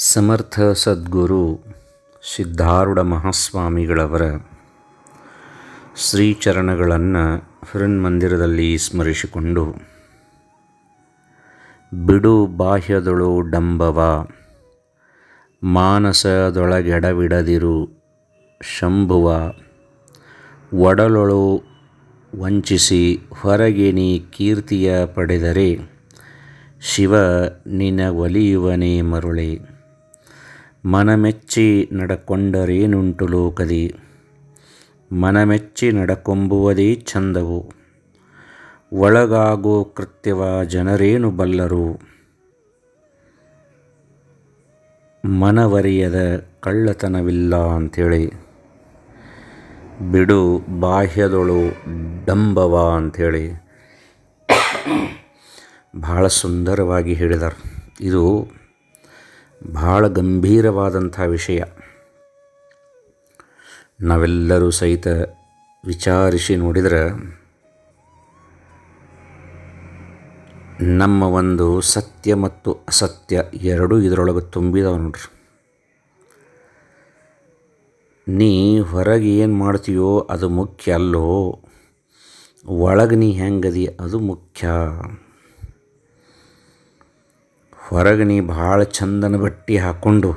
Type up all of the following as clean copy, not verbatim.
ಸಮರ್ಥ ಸದ್ಗುರು ಸಿದ್ಧಾರೂಢ ಮಹಾಸ್ವಾಮಿಗಳವರ ಶ್ರೀಚರಣಗಳನ್ನು ಹೃನ್ಮಂದಿರದಲ್ಲಿ ಸ್ಮರಿಸಿಕೊಂಡು, ಬಿಡು ಬಾಹ್ಯದೊಳು ಡಂಬವ ಮಾನಸದೊಳಗೆಡವಿಡದಿರು ಶಂಭುವ, ಒಡಲೊಳು ವಂಚಿಸಿ ಹೊರಗೆ ನೀ ಕೀರ್ತಿಯ ಪಡೆದರೆ ಶಿವ ನಿನ ಒಲಿಯುವನೇ ಮರುಳೆ. ಮನಮೆಚ್ಚಿ ನಡಕೊಂಡರೇನುಂಟು ಲೋಕದಿ, ಮನಮೆಚ್ಚಿ ನಡಕೊಂಬುವುದೇ ಚಂದವು. ಒಳಗಾಗೋ ಕೃತ್ಯವ ಜನರೇನು ಬಲ್ಲರು, ಮನವರಿಯದ ಕಳ್ಳತನವಿಲ್ಲ ಅಂಥೇಳಿ ಬಿಡು ಬಾಹ್ಯದೊಳು ಡಂಬವ ಅಂಥೇಳಿ ಭಾಳ ಸುಂದರವಾಗಿ ಹೇಳಿದ್ದಾರೆ. ಇದು ಭಾಳ ಗಂಭೀರವಾದಂಥ ವಿಷಯ. ನಾವೆಲ್ಲರೂ ಸಹಿತ ವಿಚಾರಿಸಿ ನೋಡಿದರೆ ನಮ್ಮ ಒಂದು ಸತ್ಯ ಮತ್ತು ಅಸತ್ಯ ಎರಡೂ ಇದರೊಳಗೆ ತುಂಬಿದವ ನೋಡ್ರಿ. ನೀ ಹೊರಗೆ ಏನು ಮಾಡ್ತೀಯೋ ಅದು ಮುಖ್ಯ ಅಲ್ಲೋ, ಒಳಗೆ ನೀ ಹೆಂಗದಿ ಅದು ಮುಖ್ಯ. ಹೊರಗೆ ನೀ ಭಾಳ ಚಂದನ ಬಟ್ಟೆ ಹಾಕ್ಕೊಂಡು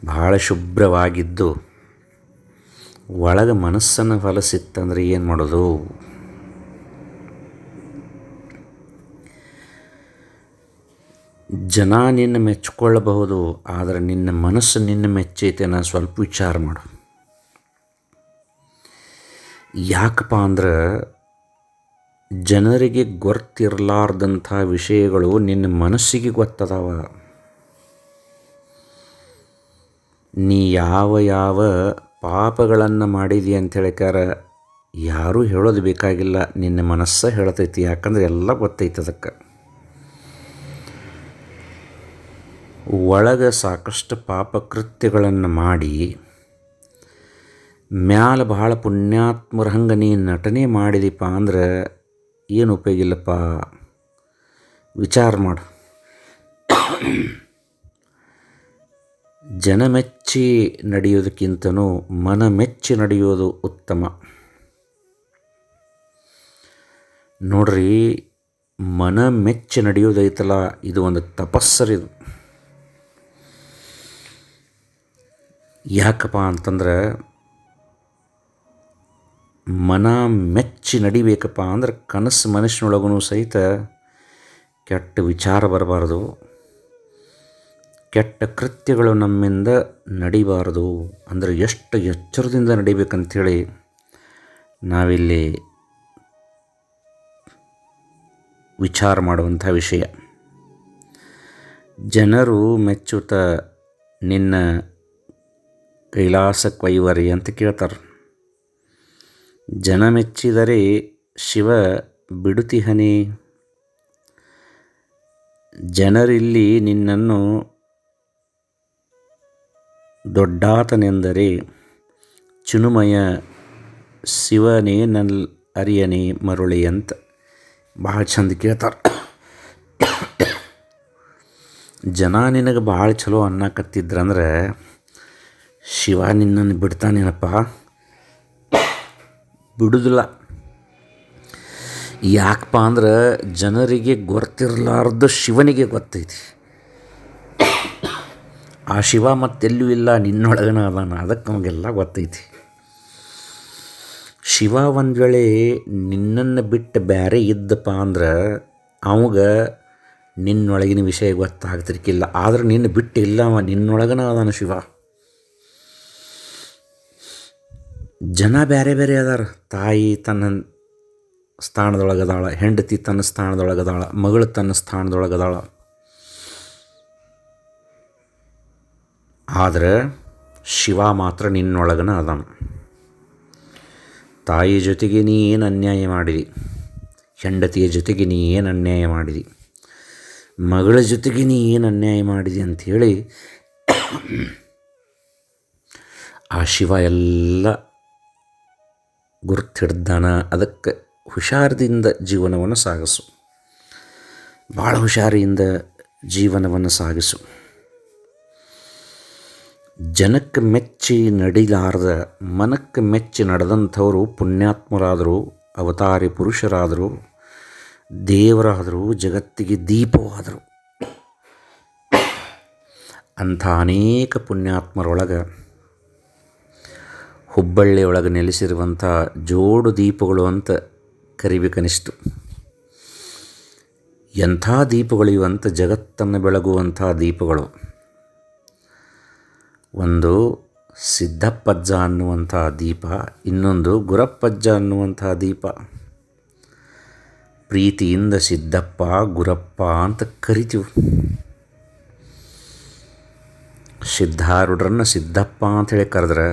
ಭಾಳ ಶುಭ್ರವಾಗಿದ್ದು ಒಳಗೆ ಮನಸ್ಸನ್ನು ಹೊಲಸಿತ್ತಂದ್ರೆ ಏನು ಮಾಡೋದು? ಜನ ನಿನ್ನ ಮೆಚ್ಚಿಕೊಳ್ಳಬಹುದು, ಆದರೆ ನಿನ್ನ ಮನಸ್ಸು ನಿನ್ನ ಮೆಚ್ಚೈತೆನ ಸ್ವಲ್ಪ ವಿಚಾರ ಮಾಡು. ಯಾಕಪ್ಪ ಅಂದ್ರೆ ಜನರಿಗೆ ಗೊತ್ತಿರಲಾರ್ದಂಥ ವಿಷಯಗಳು ನಿನ್ನ ಮನಸ್ಸಿಗೆ ಗೊತ್ತದಾವ. ನೀ ಯಾವ ಪಾಪಗಳನ್ನು ಮಾಡಿದಿ ಅಂಥೇಳಿಕಾರ ಯಾರೂ ಹೇಳೋದು ಬೇಕಾಗಿಲ್ಲ, ನಿನ್ನ ಮನಸ್ಸು ಹೇಳ್ತೈತಿ. ಯಾಕಂದ್ರೆ ಎಲ್ಲ ಗೊತ್ತೈತೆ ಅದಕ್ಕೆ. ಒಳಗೆ ಸಾಕಷ್ಟು ಪಾಪಕೃತ್ಯಗಳನ್ನು ಮಾಡಿ ಮ್ಯಾಲ ಭಾಳ ಪುಣ್ಯಾತ್ಮರ ಹಂಗೆ ನೀ ನಟನೆ ಮಾಡಿದಿಪ್ಪ ಅಂದ್ರೆ ಏನು ಉಪಯೋಗ ಇಲ್ಲಪ್ಪ. ವಿಚಾರ ಮಾಡು. ಜನ ಮೆಚ್ಚಿ ನಡೆಯೋದಕ್ಕಿಂತನೂ ಮನ ಮೆಚ್ಚಿ ನಡೆಯೋದು ಉತ್ತಮ. ನೋಡ್ರಿ, ಮನ ಮೆಚ್ಚಿ ನಡೆಯೋದೈತಲ್ಲ, ಇದು ಒಂದು ತಪಸ್ಸರಿದು. ಯಾಕಪ್ಪ ಅಂತಂದ್ರೆ ಮನ ಮೆಚ್ಚಿ ನಡಿಬೇಕಪ್ಪ ಅಂದ್ರೆ ಕನಸು ಮನಸ್ಸಿನೊಳಗೂ ಸಹಿತ ಕೆಟ್ಟ ವಿಚಾರ ಬರಬಾರ್ದು, ಕೆಟ್ಟ ಕೃತ್ಯಗಳು ನಮ್ಮಿಂದ ನಡಿಬಾರ್ದು. ಅಂದರೆ ಎಷ್ಟು ಎಚ್ಚರದಿಂದ ನಡಿಬೇಕಂಥೇಳಿ ನಾವಿಲ್ಲಿ ವಿಚಾರ ಮಾಡುವಂಥ ವಿಷಯ. ಜನರು ಮೆಚ್ಚುತ್ತ ನಿನ್ನ ಕೈಲಾಸ ಕೈವರಿ ಅಂತ ಕೇಳ್ತಾರೆ. ಜನ ಮೆಚ್ಚಿದರೆ ಶಿವ ಬಿಡುತಿಹನೇ. ಜನರಿಲ್ಲಿ ನಿನ್ನನ್ನು ದೊಡ್ಡಾತನೆಂದರೆ ಚಿನುಮಯ ಶಿವನೇ ನಲ್ ಅರಿಯನೇ ಮರುಳಿ ಅಂತ ಭಾಳ ಚಂದ ಕೇಳ್ತಾರೆ. ಜನ ನಿನಗೆ ಭಾಳ ಚಲೋ ಅನ್ನಕತ್ತಿದ್ರಂದ್ರೆ ಶಿವ ನಿನ್ನನ್ನು ಬಿಡ್ತಾನೇನಪ್ಪ? ಬಿಡುದಿಲ್ಲ. ಯಾಕಪ್ಪ ಅಂದ್ರೆ ಜನರಿಗೆ ಗೊತ್ತಿರಲಾರ್ದು ಶಿವನಿಗೆ ಗೊತ್ತೈತಿ. ಆ ಶಿವ ಮತ್ತೆಲ್ಲೂ ಇಲ್ಲ, ನಿನ್ನೊಳಗನ ಅದಾನ, ಅದಕ್ಕೆ ನಮಗೆಲ್ಲ ಗೊತ್ತೈತಿ. ಶಿವ ಒಂದು ವೇಳೆ ನಿನ್ನನ್ನು ಬಿಟ್ಟು ಬೇರೆ ಇದ್ದಪ್ಪ ಅಂದ್ರೆ ಅವಾಗ ನಿನ್ನೊಳಗಿನ ವಿಷಯ ಗೊತ್ತಾಗ್ತಿರ್ಕಿಲ್ಲ. ಆದ್ರೆ ನಿನ್ನ ಬಿಟ್ಟು ಇಲ್ಲ, ಅವ ನಿನ್ನೊಳಗನ ಅದಾನ ಶಿವ. ಜನ ಬೇರೆ ಬೇರೆ ಅದಾರ. ತಾಯಿ ತನ್ನ ಸ್ಥಾನದೊಳಗದಾಳ, ಹೆಂಡತಿ ತನ್ನ ಸ್ಥಾನದೊಳಗದಾಳ, ಮಗಳು ತನ್ನ ಸ್ಥಾನದೊಳಗದಾಳ. ಆದರೆ ಶಿವ ಮಾತ್ರ ನಿನ್ನೊಳಗನ ಅದಾನ. ತಾಯಿ ಜೊತೆಗೆ ನೀ ಏನು ಅನ್ಯಾಯ ಮಾಡಿದಿ, ಹೆಂಡತಿಯ ಜೊತೆಗೆ ನೀ ಏನು ಅನ್ಯಾಯ ಮಾಡಿದಿ, ಮಗಳ ಜೊತೆಗೆ ನೀ ಏನು ಅನ್ಯಾಯ ಮಾಡಿದಿ ಅಂಥೇಳಿ ಆ ಶಿವ ಎಲ್ಲ ಗುರ್ತಿಡ್ದಾನ. ಅದಕ್ಕೆ ಹುಷಾರದಿಂದ ಜೀವನವನ್ನು ಸಾಗಿಸು. ಭಾಳ ಹುಷಾರಿಯಿಂದ ಜೀವನವನ್ನು ಸಾಗಿಸು. ಜನಕ್ಕೆ ಮೆಚ್ಚಿ ನಡಿಲಾರ್ದ ಮನಕ್ಕೆ ಮೆಚ್ಚಿ ನಡೆದಂಥವರು ಪುಣ್ಯಾತ್ಮರಾದರು, ಅವತಾರಿ ಪುರುಷರಾದರು, ದೇವರಾದರು, ಜಗತ್ತಿಗೆ ದೀಪವಾದರು. ಅಂಥ ಅನೇಕ ಪುಣ್ಯಾತ್ಮರೊಳಗೆ ಹುಬ್ಬಳ್ಳಿಯೊಳಗೆ ನೆಲೆಸಿರುವಂಥ ಜೋಡು ದೀಪಗಳು ಅಂತ ಕರಿಬೇಕನಿಷ್ಟು. ಎಂಥ ದೀಪಗಳು ಇವಂಥ ಜಗತ್ತನ್ನು ಬೆಳಗುವಂಥ ದೀಪಗಳು. ಒಂದು ಸಿದ್ದಪ್ಪಜ್ಜ ಅನ್ನುವಂಥ ದೀಪ, ಇನ್ನೊಂದು ಗುರಪ್ಪಜ್ಜ ಅನ್ನುವಂಥ ದೀಪ. ಪ್ರೀತಿಯಿಂದ ಸಿದ್ದಪ್ಪ ಗುರಪ್ಪ ಅಂತ ಕರಿತೀವಿ. ಸಿದ್ಧಾರೂಢರನ್ನು ಸಿದ್ದಪ್ಪ ಅಂಥೇಳಿ ಕರೆದ್ರೆ,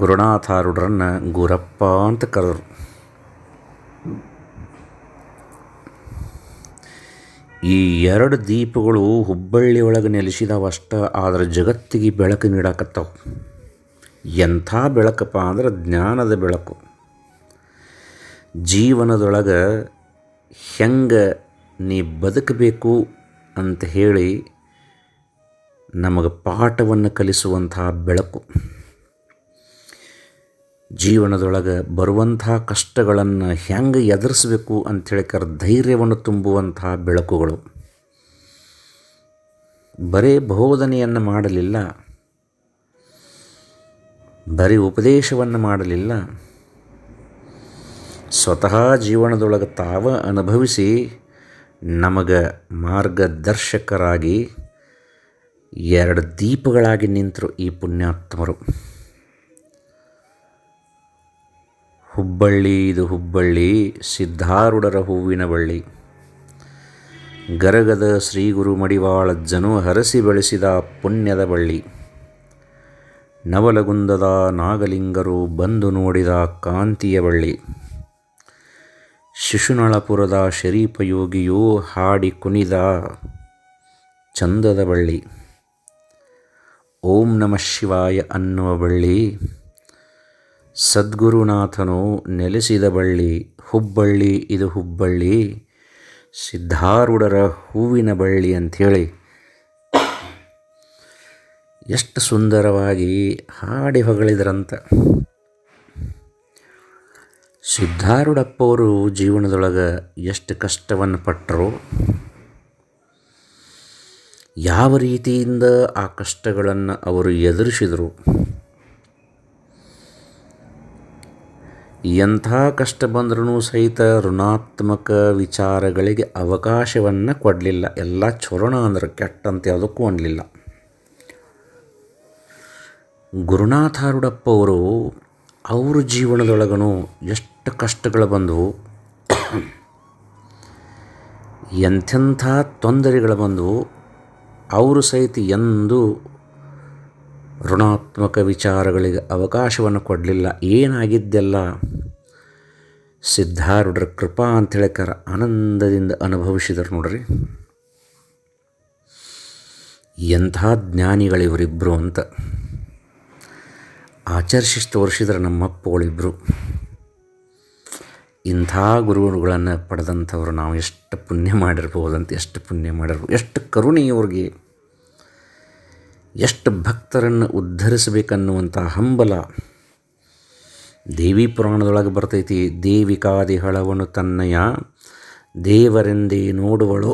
ಗುರುನಾಥಾರೂಢರನ್ನು ಗುರಪ್ಪ ಅಂತ ಕರೆದ್ರು. ಈ ಎರಡು ದೀಪಗಳು ಹುಬ್ಬಳ್ಳಿಯೊಳಗೆ ನೆಲೆಸಿದವಷ್ಟ, ಆದರೆ ಜಗತ್ತಿಗೆ ಬೆಳಕು ನೀಡಾಕತ್ತಾವ. ಎಂಥ ಬೆಳಕಪ್ಪ ಅಂದ್ರೆ ಜ್ಞಾನದ ಬೆಳಕು. ಜೀವನದೊಳಗೆ ಹೆಂಗೆ ನೀ ಬದುಕಬೇಕು ಅಂತ ಹೇಳಿ ನಮಗೆ ಪಾಠವನ್ನು ಕಲಿಸುವಂಥ ಬೆಳಕು. ಜೀವನದೊಳಗೆ ಬರುವಂಥ ಕಷ್ಟಗಳನ್ನು ಹೆಂಗೆ ಎದುರಿಸಬೇಕು ಅಂಥೇಳಿ ಧೈರ್ಯವನ್ನು ತುಂಬುವಂಥ ಬೆಳಕುಗಳು. ಬರೀ ಬೋಧನೆಯನ್ನು ಮಾಡಲಿಲ್ಲ, ಬರೀ ಉಪದೇಶವನ್ನು ಮಾಡಲಿಲ್ಲ, ಸ್ವತಃ ಜೀವನದೊಳಗೆ ತಾವ ಅನುಭವಿಸಿ ನಮಗೆ ಮಾರ್ಗದರ್ಶಕರಾಗಿ ಎರಡು ದೀಪಗಳಾಗಿ ನಿಂತರು ಈ ಪುಣ್ಯಾತ್ಮರು. ಹುಬ್ಬಳ್ಳಿ ಇದು ಹುಬ್ಬಳ್ಳಿ, ಸಿದ್ಧಾರೂಢರ ಹೂವಿನ ಬಳ್ಳಿ. ಗರಗದ ಶ್ರೀಗುರು ಮಡಿವಾಳಜ್ಜನು ಹರಸಿ ಬೆಳೆಸಿದ ಪುಣ್ಯದ ಬಳ್ಳಿ. ನವಲಗುಂದದ ನಾಗಲಿಂಗರು ಬಂದು ನೋಡಿದ ಕಾಂತಿಯ ಬಳ್ಳಿ. ಶಿಶುನಾಳಪುರದ ಶರೀಫ ಯೋಗಿಯು ಹಾಡಿ ಕುಣಿದ ಚಂದದ ಬಳ್ಳಿ. ಓಂ ನಮಃ ಶಿವಾಯ ಅನ್ನುವ ಬಳ್ಳಿ. ಸದ್ಗುರುನಾಥನು ನೆಲೆಸಿದ ಬಳ್ಳಿ. ಹುಬ್ಬಳ್ಳಿ ಇದು ಹುಬ್ಬಳ್ಳಿ, ಸಿದ್ಧಾರೂಢರ ಹೂವಿನ ಬಳ್ಳಿ ಅಂಥೇಳಿ ಎಷ್ಟು ಸುಂದರವಾಗಿ ಹಾಡಿ ಹೊಗಳಿದ್ರಂತ. ಸಿದ್ಧಾರೂಢಪ್ಪವರು ಜೀವನದೊಳಗೆ ಎಷ್ಟು ಕಷ್ಟವನ್ನು ಪಟ್ಟರು, ಯಾವ ರೀತಿಯಿಂದ ಆ ಕಷ್ಟಗಳನ್ನು ಅವರು ಎದುರಿಸಿದರು, ಎಂಥ ಕಷ್ಟ ಬಂದ್ರೂ ಸಹಿತ ಋಣಾತ್ಮಕ ವಿಚಾರಗಳಿಗೆ ಅವಕಾಶವನ್ನು ಕೊಡಲಿಲ್ಲ. ಎಲ್ಲ ಚೊರಣ ಅಂದ್ರೆ ಕೆಟ್ಟಂತೆ ಯಾವುದಕ್ಕೂ ಅನ್ನಲಿಲ್ಲ. ಗುರುನಾಥಾರೂಢಪ್ಪವರು ಅವ್ರ ಜೀವನದೊಳಗೂ ಎಷ್ಟು ಕಷ್ಟಗಳು ಬಂದವು, ಎಂಥೆಂಥ ತೊಂದರೆಗಳು ಬಂದವು, ಅವರು ಸಹಿತ ಎಂದೂ ಋಣಾತ್ಮಕ ವಿಚಾರಗಳಿಗೆ ಅವಕಾಶವನ್ನು ಕೊಡಲಿಲ್ಲ. ಏನಾಗಿದ್ದೆಲ್ಲ ಸಿದ್ಧಾರೂಢರ ಕೃಪಾ ಅಂತೇಳಕ್ಕಾರ ಆನಂದದಿಂದ ಅನುಭವಿಸಿದರು ನೋಡ್ರಿ. ಎಂಥ ಜ್ಞಾನಿಗಳಿವರಿಬ್ಬರು ಅಂತ ಆಚರಿಸಿ ತೋರಿಸಿದ್ರೆ ನಮ್ಮಪ್ಪಗಳಿಬ್ಬರು. ಇಂಥ ಗುರುಗಳನ್ನು ಪಡೆದಂಥವ್ರು ನಾವು ಎಷ್ಟು ಪುಣ್ಯ ಮಾಡಿರ್ಬೋದಂತ, ಎಷ್ಟು ಪುಣ್ಯ ಮಾಡಿರ್ಬೋದು, ಎಷ್ಟು ಕರುಣೆ ಇವ್ರಿಗೆ, ಎಷ್ಟು ಭಕ್ತರನ್ನು ಉದ್ಧರಿಸಬೇಕನ್ನುವಂಥ ಹಂಬಲ. ದೇವಿ ಪುರಾಣದೊಳಗೆ ಬರ್ತೈತಿ, ದೇವಿಕಾದಿ ಹಳವನು ತನ್ನಯ ದೇವರೆಂದೇ ನೋಡುವಳು,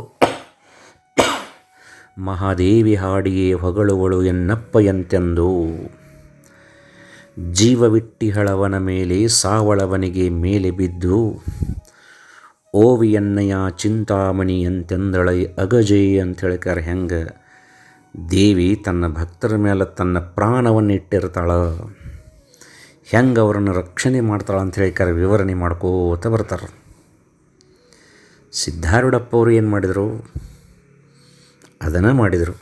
ಮಹಾದೇವಿ ಹಾಡಿಯೇ ಹೊಗಳುವಳು ಎನ್ನಪ್ಪ ಎಂತೆಂದು. ಜೀವವಿಟ್ಟಿ ಹಳವನ ಮೇಲೆ ಸಾವಳವನಿಗೆ ಮೇಲೆ ಬಿದ್ದು, ಓವಿಯನ್ನಯ ಚಿಂತಾಮಣಿ ಎಂತೆಂದಳೈ ಅಗಜೆ ಅಂತ ಹೇಳ್ತಾರೆ. ಹೆಂಗೆ ದೇವಿ ತನ್ನ ಭಕ್ತರ ಮೇಲೆ ತನ್ನ ಪ್ರಾಣವನ್ನು ಇಟ್ಟಿರ್ತಾಳೆ, ಹೆಂಗೆ ಅವರನ್ನು ರಕ್ಷಣೆ ಮಾಡ್ತಾಳೆ ಅಂತ ಹೇಳ್ತಾರೆ ವಿವರಣೆ ಮಾಡ್ಕೋತ ಬರ್ತಾರೆ. ಸಿದ್ಧಾರೂಢಪ್ಪವರು ಏನು ಮಾಡಿದರು, ಅದನ್ನು ಮಾಡಿದರು.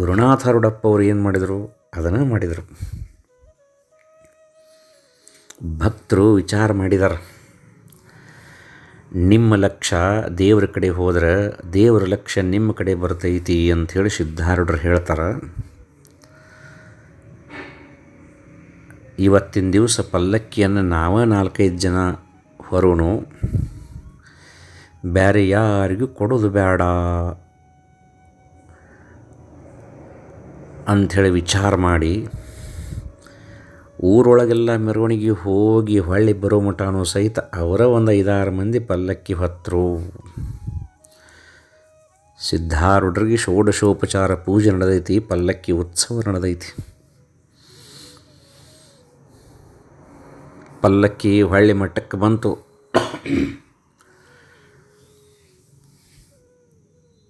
ಗುರುನಾಥಾರೂಢಪ್ಪವರು ಏನು ಮಾಡಿದರು, ಅದನ್ನು ಮಾಡಿದರು. ಭಕ್ತರು ವಿಚಾರ ಮಾಡಿದಾರೆ, ನಿಮ್ಮ ಲಕ್ಷ್ಯ ದೇವ್ರ ಕಡೆ ಹೋದ್ರೆ ದೇವ್ರ ಲಕ್ಷ್ಯ ನಿಮ್ಮ ಕಡೆ ಬರ್ತೈತಿ ಅಂಥೇಳಿ ಸಿದ್ಧಾರೂಢರು ಹೇಳ್ತಾರೆ. ಇವತ್ತಿನ ದಿವಸ ಪಲ್ಲಕ್ಕಿಯನ್ನು ನಾವೇ 4-5 ಜನ ಹೊರೋನು, ಬೇರೆ ಯಾರಿಗೂ ಕೊಡೋದು ಬೇಡ ಅಂಥೇಳಿ ವಿಚಾರ ಮಾಡಿ ಊರೊಳಗೆಲ್ಲ ಮೆರವಣಿಗೆ ಹೋಗಿ ಹೊಳ್ಳಿ ಬರೋ ಮಟನೂ ಸಹಿತ ಅವರ ಒಂದು 5-6 ಮಂದಿ ಪಲ್ಲಕ್ಕಿ ಹೊತ್ತರು. ಸಿದ್ಧಾರೂಢರಿಗೆ ಷೋಡಶೋಪಚಾರ ಪೂಜೆ ನಡೆದೈತಿ, ಪಲ್ಲಕ್ಕಿ ಉತ್ಸವ ನಡೆದೈತಿ. ಪಲ್ಲಕ್ಕಿ ಹೊಳ್ಳಿ ಮಟ್ಟಕ್ಕೆ ಬಂತು.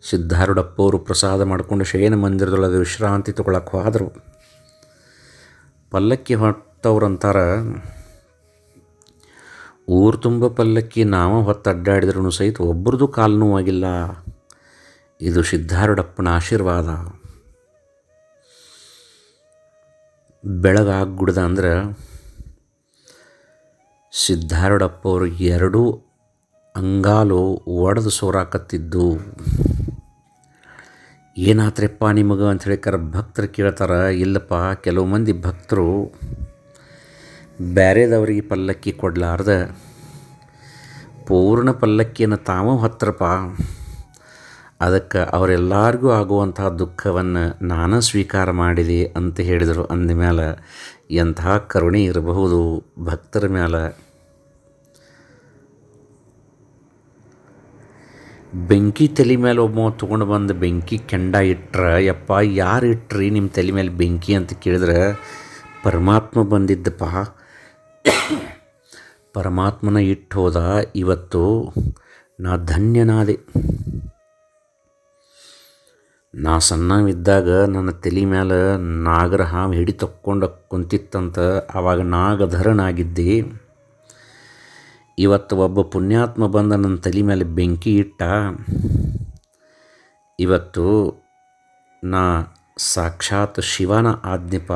ಸಿದ್ಧಾರೂಢಪ್ಪವರು ಪ್ರಸಾದ ಮಾಡಿಕೊಂಡು ಶಯನ ಮಂದಿರದೊಳಗೆ ವಿಶ್ರಾಂತಿ ತಗೊಳಕ್ಕೆ ಹೋದರು. ಪಲ್ಲಕ್ಕಿ ಹೊತ್ತವ್ರಂತಾರ, ಊರು ತುಂಬ ಪಲ್ಲಕ್ಕಿ ನಾವು ಹೊತ್ತು ಅಡ್ಡಾಡಿದ್ರೂ ಸಹಿತ ಒಬ್ಬರದು ಕಾಲು ನೋವಾಗಿಲ್ಲ. ಇದು ಸಿದ್ಧಾರೂಢಪ್ಪನ ಆಶೀರ್ವಾದ. ಬೆಳಗಾಗ್ಬಿಡ್ದ ಅಂದ್ರೆ ಸಿದ್ಧಾರೂಢಪ್ಪವ್ರು 2 ಅಂಗಾಲು ಒಡೆದು ಸೋರಾಕತ್ತಿದ್ದು. ಏನಾತ್ರಪ್ಪ ನಿಮಗೆ ಅಂಥೇಳಿ ಭಕ್ತರು ಕೇಳ್ತಾರೆ. ಇಲ್ಲಪ್ಪ, ಕೆಲವು ಮಂದಿ ಭಕ್ತರು ಬೇರೆದವ್ರಿಗೆ ಪಲ್ಲಕ್ಕಿ ಕೊಡಲಾರ್ದ ಪೂರ್ಣ ಪಲ್ಲಕ್ಕಿಯನ್ನು ತಾವು ಹೊತ್ತರಪ್ಪ. ಅದಕ್ಕೆ ಅವರೆಲ್ಲರಿಗೂ ಆಗುವಂಥ ದುಃಖವನ್ನು ನಾನು ಸ್ವೀಕಾರ ಮಾಡಿದೆ ಅಂತ ಹೇಳಿದರು. ಅಂದಮೇಲೆ ಎಂಥ ಕರುಣೆ ಇರಬಹುದು ಭಕ್ತರ ಮೇಲೆ. ಬೆಂಕಿ ತಲೆ ಮೇಲೆ ಒಬ್ಬ ತೊಗೊಂಡು ಬಂದು ಬೆಂಕಿ ಕೆಂಡ ಇಟ್ರೆ, ಯಪ್ಪ ಯಾರು ಇಟ್ರಿ ನಿಮ್ಮ ತಲೆ ಮೇಲೆ ಬೆಂಕಿ ಅಂತ ಕೇಳಿದ್ರೆ, ಪರಮಾತ್ಮ ಬಂದಿದ್ದಪ್ಪ. ಪರಮಾತ್ಮನ ಇಟ್ಟು ಹೋದ. ಇವತ್ತು ನಾ ಧನ್ಯನಾದೆ. ನಾ ಸಣ್ಣವಿದ್ದಾಗ ನನ್ನ ತಲೆ ಮೇಲೆ ನಾಗರ ಹಾವು ಹಿಡಿ ತಕ್ಕೊಂಡು ಕುಂತಿತ್ತಂತ. ಆವಾಗ ನಾಗಧರನಾಗಿದ್ದೆ. ಇವತ್ತು ಒಬ್ಬ ಪುಣ್ಯಾತ್ಮ ಬಂದ ನನ್ನ ತಲೆ ಮೇಲೆ ಬೆಂಕಿ ಇಟ್ಟ. ಇವತ್ತು ನಾ ಸಾಕ್ಷಾತ್ ಶಿವನ ಆಜ್ಞೆಪ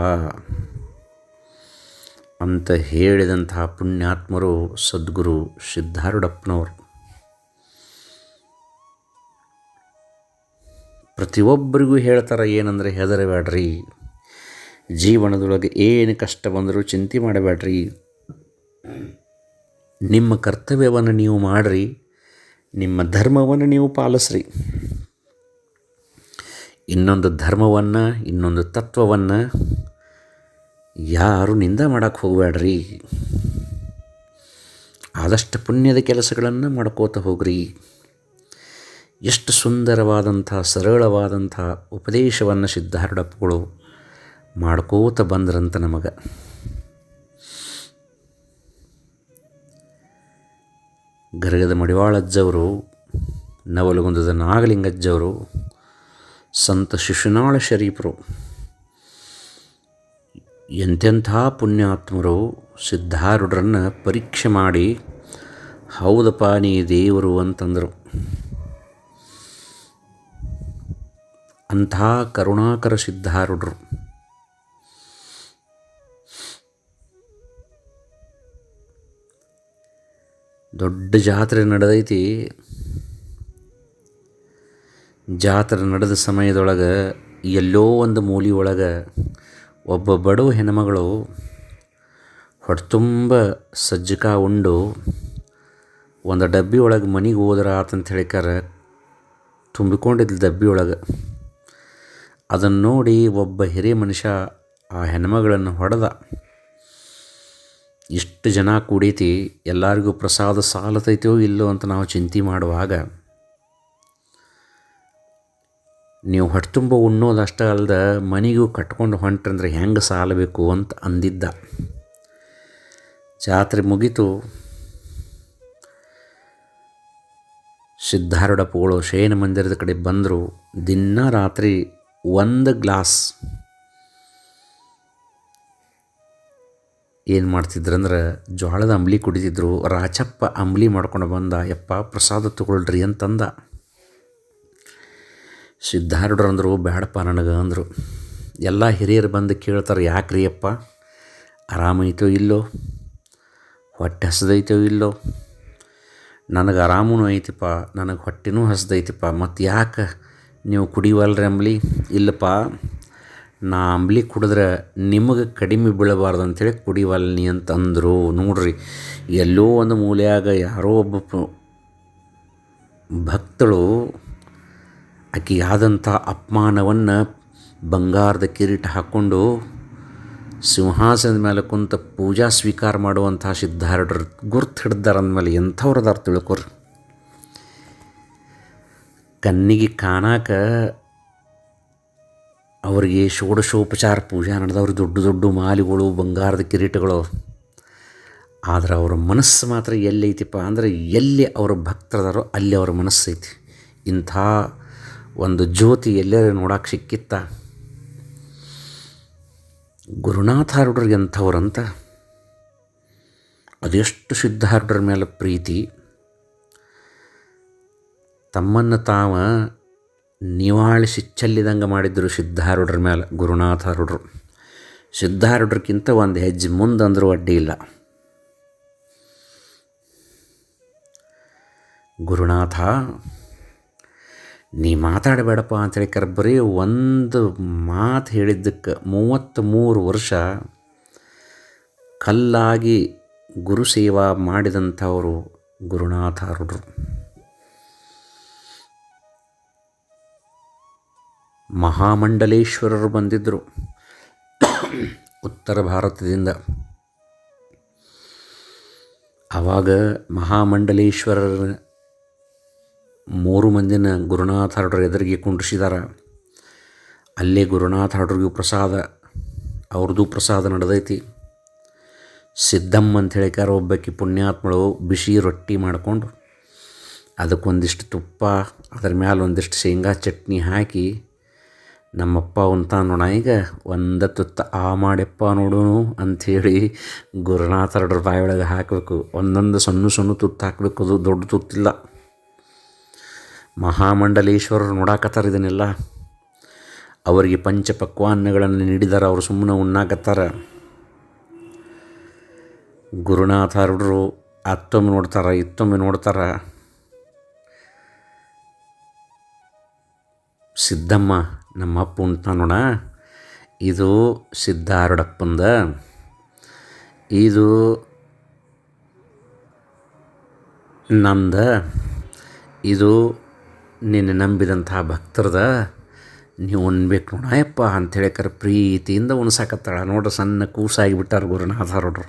ಅಂತ ಹೇಳಿದಂತಹ ಪುಣ್ಯಾತ್ಮರು ಸದ್ಗುರು ಸಿದ್ಧಾರೂಢಪ್ಪನವರು. ಪ್ರತಿಯೊಬ್ಬರಿಗೂ ಹೇಳ್ತಾರೆ ಏನಂದರೆ, ಹೆದರಬೇಡ್ರಿ, ಜೀವನದೊಳಗೆ ಏನು ಕಷ್ಟ ಬಂದರೂ ಚಿಂತೆ ಮಾಡಬೇಡ್ರಿ, ನಿಮ್ಮ ಕರ್ತವ್ಯವನ್ನು ನೀವು ಮಾಡಿರಿ, ನಿಮ್ಮ ಧರ್ಮವನ್ನು ನೀವು ಪಾಲಿಸ್ರಿ. ಇನ್ನೊಂದು ಧರ್ಮವನ್ನು, ಇನ್ನೊಂದು ತತ್ವವನ್ನು ಯಾರು ನಿಂದ ಮಾಡೋಕ್ಕೆ ಹೋಗಬೇಡ್ರಿ. ಆದಷ್ಟು ಪುಣ್ಯದ ಕೆಲಸಗಳನ್ನು ಮಾಡ್ಕೋತ ಹೋಗ್ರಿ. ಎಷ್ಟು ಸುಂದರವಾದಂಥ ಸರಳವಾದಂಥ ಉಪದೇಶವನ್ನು ಸಿದ್ಧಾರೂಢಪ್ಪಗಳು ಮಾಡ್ಕೋತ ಬಂದ್ರಂತ ನಮಗೆ. ಗರಗದ ಮಡಿವಾಳಜ್ಜವರು, ನವಲಗುಂದದ ನಾಗಲಿಂಗಜ್ಜವರು, ಸಂತ ಶಿಶುನಾಳ ಶರೀಫರು, ಎಂತೆಂಥ ಪುಣ್ಯಾತ್ಮರು ಸಿದ್ಧಾರೂಢರನ್ನು ಪರೀಕ್ಷೆ ಮಾಡಿ ಹೌದಪ್ಪ ನೀ ದೇವರು ಅಂತಂದರು. ಅಂಥ ಕರುಣಾಕರ ಸಿದ್ಧಾರೂಢರು. ದೊಡ್ಡ ಜಾತ್ರೆ ನಡೆದೈತಿ. ಜಾತ್ರೆ ನಡೆದ ಸಮಯದೊಳಗೆ ಎಲ್ಲೋ ಒಂದು ಮೂಲೆ ಒಳಗೆ ಒಬ್ಬ ಬಡವ ಹೆಣ್ಮಗಳು ಹೊಟ್ಟೆತುಂಬ ಸಜ್ಜಕ ಉಂಡು ಒಂದು ಡಬ್ಬಿ ಒಳಗೆ ಮನೆಗೆ ಹೋದ್ರ ಆತಂತ ಹೇಳಿಕಾರ ತುಂಬಿಕೊಂಡಿದ್ದ ಡಬ್ಬಿ ಒಳಗೆ. ಅದನ್ನು ನೋಡಿ ಒಬ್ಬ ಹಿರಿಯ ಮನುಷ್ಯ ಆ ಹೆಣ್ಮಗಳನ್ನು ಹೊಡೆದ. ಇಷ್ಟು ಜನ ಕೂಡೈತಿ, ಎಲ್ಲರಿಗೂ ಪ್ರಸಾದ ಸಾಲತೈತೋ ಇಲ್ಲೋ ಅಂತ ನಾವು ಚಿಂತೆ ಮಾಡುವಾಗ, ನೀವು ಹೊಟ್ಟೆತುಂಬ ಉಣ್ಣೋದಷ್ಟೇ ಅಲ್ದ ಮನೆಗೂ ಕಟ್ಕೊಂಡು ಹೊಂಟ್ರಂದ್ರೆ ಹೆಂಗೆ ಸಾಲಬೇಕು ಅಂತ ಅಂದಿದ್ದ. ಜಾತ್ರೆ ಮುಗೀತು. ಸಿದ್ಧಾರೂಢಪ್ಪಗಳು ಶಯನ ಮಂದಿರದ ಕಡೆ ಬಂದರು. ದಿನ ರಾತ್ರಿ 1 ಗ್ಲಾಸ್ ಏನು ಮಾಡ್ತಿದ್ರಂದ್ರೆ ಜೋಳದ ಅಂಬ್ಲಿ ಕುಡಿತಿದ್ರು. ರಾಚಪ್ಪ ಅಂಬ್ಲಿ ಮಾಡ್ಕೊಂಡು ಬಂದ. ಯಪ್ಪ ಪ್ರಸಾದ ತಗೊಳ್ರಿ ಅಂತಂದ. ಸಿದ್ಧಾರೂಢರು ಅಂದರು, ಬೇಡಪ್ಪ ನನಗೆ ಅಂದರು. ಎಲ್ಲ ಹಿರಿಯರು ಬಂದು ಕೇಳ್ತಾರೆ, ಯಾಕ್ರಿ ಅಪ್ಪ, ಆರಾಮೈತೋ ಇಲ್ಲೋ, ಹೊಟ್ಟೆ ಹಸ್ದೈತೋ ಇಲ್ಲೋ? ನನಗೆ ಆರಾಮೂ ಐತಿಪ್ಪ, ನನಗೆ ಹೊಟ್ಟೆನೂ ಹಸ್ದೈತಿಪ್ಪ, ಮತ್ತು ಯಾಕೆ ನೀವು ಕುಡಿವಲ್ರಿ ಅಂಬ್ಲಿ? ಇಲ್ಲಪ್ಪ, ನಾ ಅಂಬ್ಲಿ ಕುಡಿದ್ರೆ ನಿಮಗೆ ಕಡಿಮೆ ಬೀಳಬಾರ್ದು ಅಂಥೇಳಿ ಕುಡಿವಲ್ನಿ ಅಂತಂದರು. ನೋಡ್ರಿ, ಎಲ್ಲೋ ಒಂದು ಮೂಲೆಯಾಗ ಯಾರೋ ಒಬ್ಬ ಭಕ್ತಳು ಆಕೆಯಾದಂಥ ಅಪಮಾನವನ್ನು ಬಂಗಾರದ ಕಿರೀಟ ಹಾಕ್ಕೊಂಡು ಸಿಂಹಾಸನದ ಮೇಲೆ ಕುಂತ ಪೂಜಾ ಸ್ವೀಕಾರ ಮಾಡುವಂಥ ಸಿದ್ಧಾರೂಢರು ಗುರ್ತು ಹಿಡ್ದಾರ ಅಂದಮೇಲೆ ಎಂಥವ್ರದಾರ ತಿಳ್ಕೊರಿ. ಕಣ್ಣಿಗೆ ಕಾಣಾಕ ಅವರಿಗೆ ಷೋಡಶೋಪಚಾರ ಪೂಜೆ ನಡೆದವ್ರು, ದೊಡ್ಡ ದೊಡ್ಡ ಮಾಲಿಗಳು, ಬಂಗಾರದ ಕಿರೀಟಗಳು. ಆದರೆ ಅವರ ಮನಸ್ಸು ಮಾತ್ರ ಎಲ್ಲೈತಿಪ್ಪ ಅಂದ್ರೆ ಎಲ್ಲಿ ಅವರ ಭಕ್ತರದಾರೋ ಅಲ್ಲಿ ಅವರ ಮನಸ್ಸೈತಿ. ಇಂಥ ಒಂದು ಜ್ಯೋತಿ ಎಲ್ಲರೂ ನೋಡಕ್ಕೆ ಸಿಕ್ಕಿತ್ತ. ಗುರುನಾಥಾರೂಢರಿಗೆ ಅಂಥವ್ರಂತ ಅದೆಷ್ಟು ಸಿದ್ಧಾರೂಢರ ಮೇಲೆ ಪ್ರೀತಿ, ತಮ್ಮನ್ನು ತಾವ ನಿವಾಳಿಸಿ ಚೆಲ್ಲಿದಂಗೆ ಮಾಡಿದ್ರು ಸಿದ್ಧಾರೂಢರ ಮೇಲೆ ಗುರುನಾಥಾರೂಢರು. ಸಿದ್ಧಾರೂಢರ್ಕಿಂತ ಒಂದು ಹೆಜ್ಜೆ ಮುಂದಂದ್ರೂ ಅಡ್ಡಿ ಇಲ್ಲ. ಗುರುನಾಥ ನೀ ಮಾತಾಡಬೇಡಪ್ಪ ಅಂತೇಳಿ ಬರೀ ಒಂದು ಮಾತು ಹೇಳಿದ್ದಕ್ಕೆ 33 ವರ್ಷ ಕಲ್ಲಾಗಿ ಗುರು ಸೇವಾ ಮಾಡಿದಂಥವರು ಗುರುನಾಥಾರೂಢರು. ಮಹಾಮಂಡಲೇಶ್ವರರು ಬಂದಿದ್ದರು ಉತ್ತರ ಭಾರತದಿಂದ. ಆವಾಗ ಮಹಾಮಂಡಲೇಶ್ವರರ 3 ಮಂದಿನ ಗುರುನಾಥಾರೂಢರ ಎದುರಿಗೆ ಕುಂಡ್ರಿಸಿದಾರ. ಅಲ್ಲೇ ಗುರುನಾಥಾರೂಢರಿಗೂ ಪ್ರಸಾದ, ಅವ್ರದ್ದು ಪ್ರಸಾದ ನಡೆದೈತಿ. ಸಿದ್ದಮ್ಮ ಅಂತ ಹೇಳಿಕಾರ ಒಬ್ಬಾಕಿ ಪುಣ್ಯಾತ್ಮಳು ಬಿಸಿ ರೊಟ್ಟಿ ಮಾಡಿಕೊಂಡು ಅದಕ್ಕೊಂದಿಷ್ಟು ತುಪ್ಪ, ಅದರ ಮೇಲೆ ಒಂದಿಷ್ಟು ಶೇಂಗಾ ಚಟ್ನಿ ಹಾಕಿ, ನಮ್ಮಪ್ಪ ಉಂತ ನೋಡ ಈಗ ಒಂದು ತುತ್ತ ಆ ಮಾಡ್ಯಪ್ಪ ನೋಡೋನು ಅಂಥೇಳಿ ಗುರುನಾಥಾರೂಢರ ಬಾಯೊಳಗೆ ಹಾಕಬೇಕು. ಒಂದೊಂದು ಸಣ್ಣ ಸಣ್ಣ ತುತ್ತು ಹಾಕಬೇಕು, ಅದು ದೊಡ್ಡ ತುತ್ತಿಲ್ಲ. ಮಹಾಮಂಡಲೇಶ್ವರರು ನೋಡಾಕತ್ತಾರ ಇದನ್ನೆಲ್ಲ. ಅವರಿಗೆ ಪಂಚಪಕ್ವಾನ್ನಗಳನ್ನು ನೀಡಿದಾರ, ಅವರು ಸುಮ್ಮನೆ ಉಣ್ಣಾಕತ್ತಾರ. ಗುರುನಾಥಾರೂಢರು ಅತ್ತೊಮ್ಮೆ ನೋಡ್ತಾರ, ಇತ್ತೊಮ್ಮೆ ನೋಡ್ತಾರ. ಸಿದ್ದಮ್ಮ ನಮ್ಮಪ್ಪ ಉಂಟ ನೋಡ, ಇದು ಸಿದ್ಧಾರೂಢಪ್ಪಂದ, ಇದು ನಂದ, ಇದು ನಿನ್ನೆ ನಂಬಿದಂಥ ಭಕ್ತರದ, ನೀವು ಉಣ್ಬೇಕು ನೋಡಯಪ್ಪ ಅಂಥೇಳಿ ಪ್ರೀತಿಯಿಂದ ಉಣ್ಸಾಕತ್ತಾಳ. ನೋಡ್ರಿ, ಸಣ್ಣ ಕೂಸಾಗಿಬಿಟ್ಟಾರ ಗುರುನಾಥಾರೂಢರು.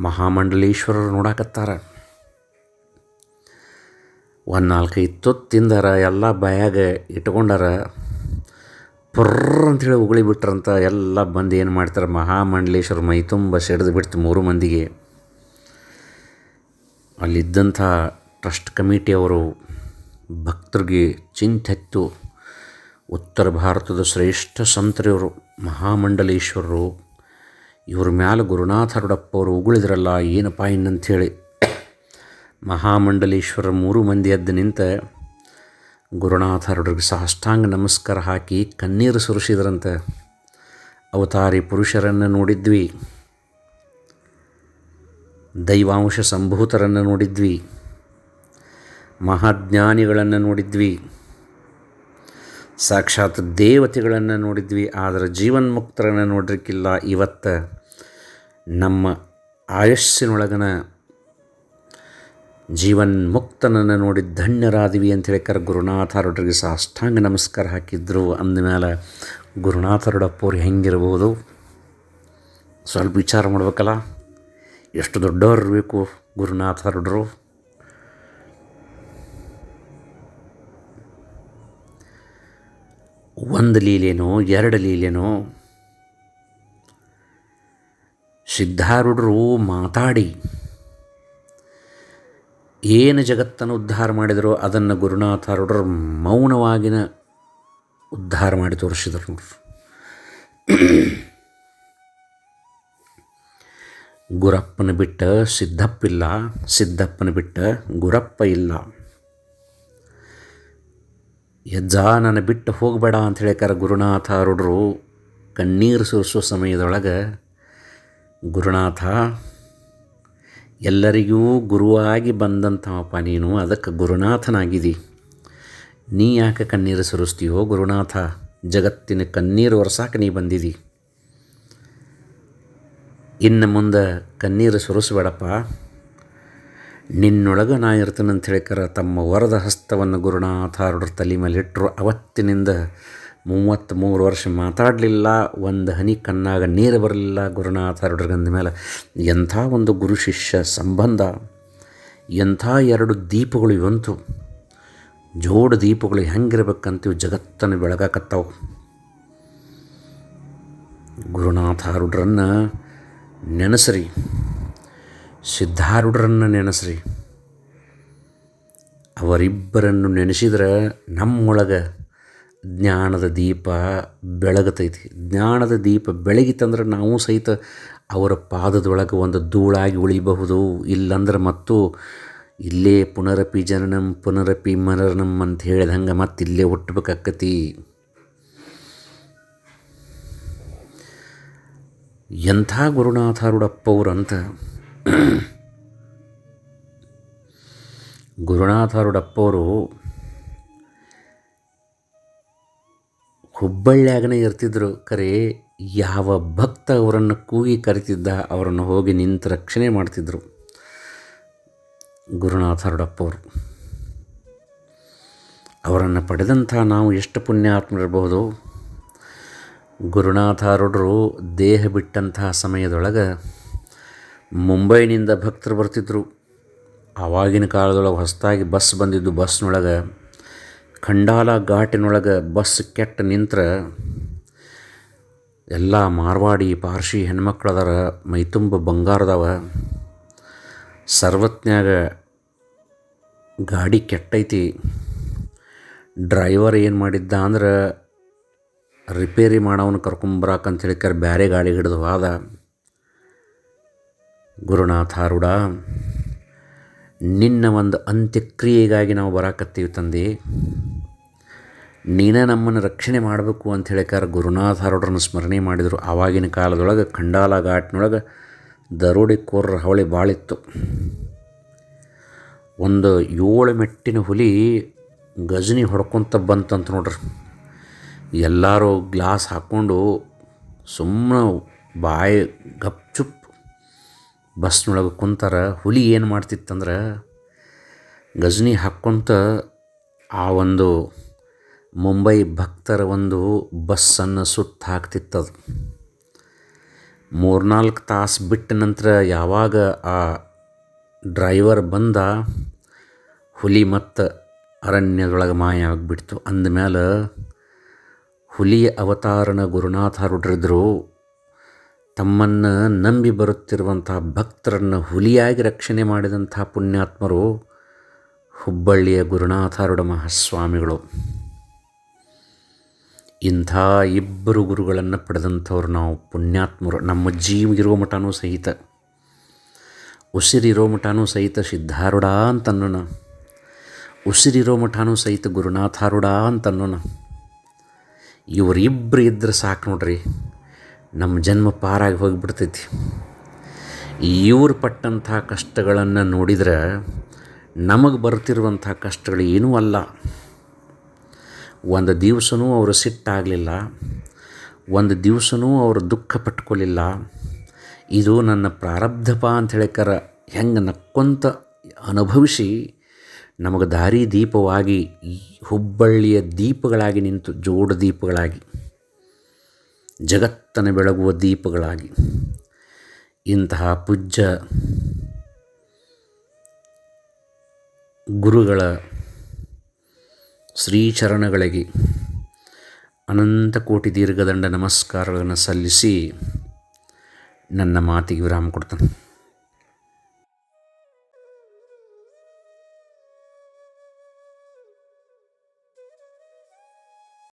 ಮಹಾಮಂಡಲೇಶ್ವರರು ನೋಡಾಕತ್ತಾರ. 4-5 ತುತ್ತು ತಿಂದಾರ, ಎಲ್ಲ ಬಾಯಾಗ ಇಟ್ಕೊಂಡಾರ. ಪುರ್ರ ಅಂಥೇಳಿ ಉಗುಳಿ ಬಿಟ್ರಂತ. ಎಲ್ಲ ಬಂದು ಏನು ಮಾಡ್ತಾರೆ, ಮಹಾಮಂಡಲೇಶ್ವರ ಮೈ ತುಂಬ ಸಿಡಿದು ಬಿಡ್ತು 3 ಮಂದಿಗೆ. ಅಲ್ಲಿದ್ದಂಥ ಟ್ರಸ್ಟ್ ಕಮಿಟಿಯವರು ಭಕ್ತರಿಗೆ ಚಿಂತೆತ್ತು. ಉತ್ತರ ಭಾರತದ ಶ್ರೇಷ್ಠ ಸಂತರಿವರು ಮಹಾಮಂಡಲೇಶ್ವರರು, ಇವ್ರ ಮ್ಯಾಲೆ ಗುರುನಾಥಾರೂಢಪ್ಪ ಅವರು ಉಗುಳಿದ್ರಲ್ಲ, ಏನಪ್ಪ ಇನ್ನಂಥೇಳಿ ಮಹಾಮಂಡಲೇಶ್ವರ 3 ಮಂದಿ ಎದ್ದು ನಿಂತ ಗುರುನಾಥಾರೂಢರಿಗೆ ಸಾಷ್ಟಾಂಗ ನಮಸ್ಕಾರ ಹಾಕಿ ಕಣ್ಣೀರು ಸುರಿಸಿದ್ರಂತೆ. ಅವತಾರಿ ಪುರುಷರನ್ನು ನೋಡಿದ್ವಿ, ದೈವಾಂಶ ಸಂಭೂತರನ್ನು ನೋಡಿದ್ವಿ, ಮಹಾಜ್ಞಾನಿಗಳನ್ನು ನೋಡಿದ್ವಿ, ಸಾಕ್ಷಾತ್ ದೇವತೆಗಳನ್ನು ನೋಡಿದ್ವಿ. ಆದರೆ ಜೀವನ್ಮುಕ್ತರನ್ನು ನೋಡ್ಲಿಕ್ಕಿಲ್ಲ. ಇವತ್ತು ನಮ್ಮ ಆಯಸ್ಸಿನೊಳಗನ ಜೀವನ್ಮುಕ್ತನನ್ನು ನೋಡಿ ಧನ್ಯರಾದಿವಿ ಅಂಥೇಳಿ ಗುರುನಾಥಾರೂಢರಿಗೆ ಸಾಷ್ಟಾಂಗ ನಮಸ್ಕಾರ ಹಾಕಿದ್ರು. ಅಂದಮೇಲೆ ಗುರುನಾಥಾರೂಢಪ್ಪವ್ರು ಹೆಂಗಿರ್ಬೋದು ಸ್ವಲ್ಪ ವಿಚಾರ ಮಾಡ್ಬೇಕಲ್ಲ. ಎಷ್ಟು ದೊಡ್ಡವ್ರು ಇರಬೇಕು ಗುರುನಾಥಾರೂಢರು. ಒಂದು ಲೀಲೆನೋ 2 ಲೀಲೆನೋ ಸಿದ್ಧಾರೂಢರು ಮಾತಾಡಿ ಏನು ಜಗತ್ತನ್ನು ಉದ್ಧಾರ ಮಾಡಿದರೋ ಅದನ್ನು ಗುರುನಾಥಾರೂಢರು ಮೌನವಾಗಿನ ಉದ್ಧಾರ ಮಾಡಿ ತೋರಿಸಿದರು ನೋಡ್ರಿ. ಗುರಪ್ಪನ ಬಿಟ್ಟ ಸಿದ್ದಪ್ಪಿಲ್ಲ, ಸಿದ್ದಪ್ಪನ ಬಿಟ್ಟ ಗುರಪ್ಪ ಇಲ್ಲ. ಯಜ್ಜ ನನ್ನ ಬಿಟ್ಟು ಹೋಗಬೇಡ ಅಂಥೇಳಿ ಗುರುನಾಥಾರೂಢರು ಕಣ್ಣೀರು ಸುರಿಸೋ ಸಮಯದೊಳಗೆ, ಗುರುನಾಥ ಎಲ್ಲರಿಗೂ ಗುರುವಾಗಿ ಬಂದಂಥವಪ್ಪ ನೀನು, ಅದಕ್ಕೆ ಗುರುನಾಥನಾಗಿದ್ದಿ, ನೀ ಯಾಕೆ ಕಣ್ಣೀರು ಸುರಿಸ್ತೀಯೋ ಗುರುನಾಥ, ಜಗತ್ತಿನ ಕಣ್ಣೀರು ಒರೆಸಾಕ ನೀ ಬಂದಿದ್ದಿ, ಇನ್ನು ಮುಂದೆ ಕಣ್ಣೀರು ಸುರಿಸ್ಬೇಡಪ್ಪ, ನಿನ್ನೊಳಗೆ ನಾ ಇರ್ತೇನಂತ ಹೇಳಿಕರ ತಮ್ಮ ವರದ ಹಸ್ತವನ್ನು ಗುರುನಾಥಾರೂಢರ ತಲೆ ಮೇಲೆ ಇಟ್ಟರು. ಅವತ್ತಿನಿಂದ 33 ವರ್ಷ ಮಾತಾಡಲಿಲ್ಲ, ಒಂದು ಹನಿ ಕಣ್ಣಾಗ ನೀರು ಬರಲಿಲ್ಲ ಗುರುನಾಥಾರೂಢರ ಗಂಧ ಮೇಲೆ. ಎಂಥ ಒಂದು ಗುರು ಶಿಷ್ಯ ಸಂಬಂಧ, ಎಂಥ 2 ದೀಪಗಳು ಇವಂತು, ಜೋಡು ದೀಪಗಳು ಹೆಂಗಿರ್ಬೇಕಂತೀವಿ ಜಗತ್ತನ್ನು ಬೆಳಗಾಕತ್ತಾವು. ಗುರುನಾಥಾರೂಢರನ್ನು ನೆನೆಸ್ರಿ, ಸಿದ್ಧಾರೂಢರನ್ನು ನೆನೆಸ್ರಿ. ಅವರಿಬ್ಬರನ್ನು ನೆನೆಸಿದ್ರೆ ನಮ್ಮೊಳಗೆ ಜ್ಞಾನದ ದೀಪ ಬೆಳಗತೈತಿ. ಜ್ಞಾನದ ದೀಪ ಬೆಳಗಿತಂದ್ರೆ ನಾವು ಸಹಿತ ಅವರ ಪಾದದೊಳಗೆ ಒಂದು ಧೂಳಾಗಿ ಉಳಿಬಹುದು. ಇಲ್ಲಂದ್ರೆ ಮತ್ತು ಇಲ್ಲೇ ಪುನರಪಿ ಜನನಂ ಪುನರಪಿ ಮರಣಂ ಅಂತ ಹೇಳಿದಂಗೆ ಮತ್ತೆ ಇಲ್ಲೇ ಹುಟ್ಟಬೇಕಾಕತಿ. ಎಂಥ ಗುರುನಾಥಾರೂಢಪ್ಪವ್ರಂತ. ಗುರುನಾಥಾರೂಢಪ್ಪವರು ಹುಬ್ಬಳ್ಳಿಯಾಗನೇ ಇರ್ತಿದ್ರು. ಖರೆ ಯಾವ ಭಕ್ತ ಅವರನ್ನು ಕೂಗಿ ಕರಿತಿದ್ದ ಅವರನ್ನು ಹೋಗಿ ನಿಂತು ರಕ್ಷಣೆ ಮಾಡ್ತಿದ್ರು ಗುರುನಾಥಾರೂಢಪ್ಪವರು. ಅವರನ್ನು ಪಡೆದಂಥ ನಾವು ಎಷ್ಟು ಪುಣ್ಯಾತ್ಮರಿರಬಹುದು. ಗುರುನಾಥಾರೂಢರು ದೇಹ ಬಿಟ್ಟಂತಹ ಸಮಯದೊಳಗೆ ಮುಂಬೈನಿಂದ ಭಕ್ತರು ಬರ್ತಿದ್ದರು. ಆವಾಗಿನ ಕಾಲದೊಳಗೆ ಹೊಸದಾಗಿ ಬಸ್ ಬಂದಿದ್ದು. ಬಸ್ನೊಳಗೆ ಖಂಡಾಲ ಘಾಟಿನೊಳಗೆ ಬಸ್ ಕೆಟ್ಟು ನಿಂತ್ರೆ ಎಲ್ಲ ಮಾರ್ವಾಡಿ ಪಾರ್ಸಿ ಹೆಣ್ಮಕ್ಳದಾರ, ಮೈತುಂಬ ಬಂಗಾರದವ. ಸರ್ವತ್ನ್ಯಾಗ ಗಾಡಿ ಕೆಟ್ಟೈತಿ. ಡ್ರೈವರ್ ಏನು ಮಾಡಿದ್ದ ಅಂದ್ರೆ ರಿಪೇರಿ ಮಾಡೋವನ್ನ ಕರ್ಕೊಂಬರಾಕಂತ ಹೇಳಿಕರ್ ಬೇರೆ ಗಾಡಿ ಹಿಡಿದು ಹೋದ. ಗುರುನಾಥಾರೂಢ, ನಿನ್ನ ಒಂದು ಅಂತ್ಯಕ್ರಿಯೆಗಾಗಿ ನಾವು ಬರಾಕತ್ತೀವಿ ತಂದೆ, ನೀನೇ ನಮ್ಮನ್ನು ರಕ್ಷಣೆ ಮಾಡಬೇಕು ಅಂತ ಹೇಳಿಕಾರ ಗುರುನಾಥಾರೂಢರನ್ನು ಸ್ಮರಣೆ ಮಾಡಿದರು. ಆವಾಗಿನ ಕಾಲದೊಳಗೆ ಖಂಡಾಲ ಘಾಟ್ನೊಳಗೆ ದರೋಡೆಕೋರರ ಹಾವಳಿ ಭಾಳಿತ್ತು. ಒಂದು 7 ಮೆಟ್ಟಿನ ಹುಲಿ ಗಜನಿ ಹೊಡ್ಕೊತ ಬಂತಂತ ನೋಡ್ರಿ. ಎಲ್ಲರೂ ಗ್ಲಾಸ್ ಹಾಕ್ಕೊಂಡು ಸುಮ್ಮನೆ ಬಾಯಿ ಗಪ್ಚುಪ್ ಬಸ್ನೊಳಗೆ ಕುಂತಾರ. ಹುಲಿ ಏನು ಮಾಡ್ತಿತ್ತಂದ್ರೆ ಗಜನಿ ಹಾಕ್ಕೊಂತ ಆ ಒಂದು ಮುಂಬೈ ಭಕ್ತರ ಒಂದು ಬಸ್ಸನ್ನು ಸುಟ್ಟು ಹಾಕ್ತಿತ್ತದು. 3-4 ತಾಸು ಬಿಟ್ಟ ನಂತರ ಯಾವಾಗ ಆ ಡ್ರೈವರ್ ಬಂದ, ಹುಲಿ ಮತ್ತು ಅರಣ್ಯದೊಳಗೆ ಮಾಯ ಆಗಿಬಿಡ್ತು. ಅಂದಮೇಲೆ ಹುಲಿಯ ಅವತಾರನ ಗುರುನಾಥಾರೂಢರಿದ್ದರು. ತಮ್ಮನ್ನು ನಂಬಿ ಬರುತ್ತಿರುವಂಥ ಭಕ್ತರನ್ನು ಹುಲಿಯಾಗಿ ರಕ್ಷಣೆ ಮಾಡಿದಂಥ ಪುಣ್ಯಾತ್ಮರು ಹುಬ್ಬಳ್ಳಿಯ ಗುರುನಾಥಾರೂಢ ಮಹಾಸ್ವಾಮಿಗಳು. ಇಂಥ ಇಬ್ಬರು ಗುರುಗಳನ್ನು ಪಡೆದಂಥವ್ರು ನಾವು ಪುಣ್ಯಾತ್ಮರು. ನಮ್ಮ ಜೀವ ಇರೋ ಮಠನೂ ಸಹಿತ, ಉಸಿರಿರೋ ಮಠನೂ ಸಹಿತ ಸಿದ್ಧಾರೂಢ ಅಂತನ್ನೋಣ, ಉಸಿರಿರೋ ಮಠನೂ ಸಹಿತ ಗುರುನಾಥಾರೂಢ ಅಂತನ್ನೋಣ. ಇವರಿಬ್ಬರು ಇದ್ರೆ ಸಾಕು ನೋಡ್ರಿ, ನಮ್ಮ ಜನ್ಮ ಪಾರಾಗಿ ಹೋಗಿಬಿಡ್ತೈತಿ. ಇವ್ರು ಪಟ್ಟಂಥ ಕಷ್ಟಗಳನ್ನು ನೋಡಿದ್ರೆ ನಮಗೆ ಬರ್ತಿರುವಂಥ ಕಷ್ಟಗಳು ಏನೂ ಅಲ್ಲ. ಒಂದು ದಿವಸನೂ ಅವರು ಸಿಟ್ಟಾಗಲಿಲ್ಲ, ಒಂದು ದಿವಸನೂ ಅವರು ದುಃಖ ಪಟ್ಕೊಳ್ಳಿಲ್ಲ. ಇದು ನನ್ನ ಪ್ರಾರಬ್ಧಪ ಅಂತ ಹೇಳಿಕರ ಹೆಂಗೆ ನಕ್ಕೊಂತ ಅನುಭವಿಸಿ ನಮಗೆ ದಾರಿ ದೀಪವಾಗಿ ಹುಬ್ಬಳ್ಳಿಯ ದೀಪಗಳಾಗಿ ನಿಂತು, ಜೋಡು ದೀಪಗಳಾಗಿ, ಜಗತ್ತನ್ನು ಬೆಳಗುವ ದೀಪಗಳಾಗಿ ಇಂತಹ ಪೂಜ್ಯ ಗುರುಗಳ ಶ್ರೀಚರಣಗಳಿಗೆ ಅನಂತ ಕೋಟಿ ದೀರ್ಘದಂಡ ನಮಸ್ಕಾರಗಳನ್ನು ಸಲ್ಲಿಸಿ ನನ್ನ ಮಾತಿಗೆ ವಿರಾಮ ಕೊಡ್ತಾನೆ.